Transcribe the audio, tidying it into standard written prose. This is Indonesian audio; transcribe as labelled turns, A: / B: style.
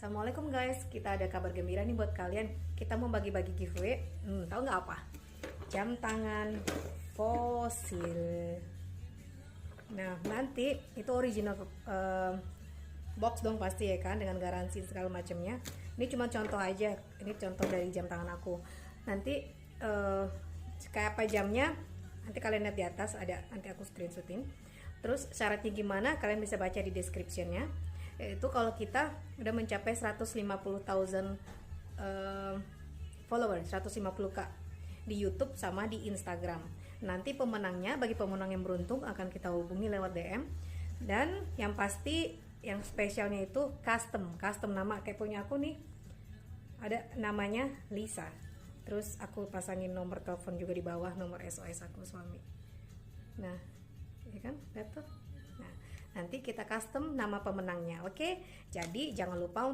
A: Assalamualaikum guys, kita ada kabar gembira nih buat kalian. Kita mau bagi-bagi giveaway. Tahu nggak apa? Jam tangan fosil. Nah, nanti itu original box dong pasti ya kan, dengan garansi segala macamnya. Ini cuma contoh aja. Ini contoh dari jam tangan aku. Nanti kayak apa jamnya? Nanti kalian lihat di atas ada, nanti aku screenshotin. Terus syaratnya gimana? Kalian bisa baca di description-nya. Yaitu kalau kita udah mencapai 150.000 followers, 150k di YouTube sama di Instagram. Nanti pemenangnya, bagi pemenang yang beruntung akan kita hubungi lewat DM. Dan yang pasti yang spesialnya itu custom nama kayak punya aku nih. Ada namanya Lisa. Terus aku pasangin nomor telepon juga di bawah, nomor SOS aku suami. Nah, ya kan? Lihat tuh. Nah, nanti kita custom nama pemenangnya. Oke? Jadi jangan lupa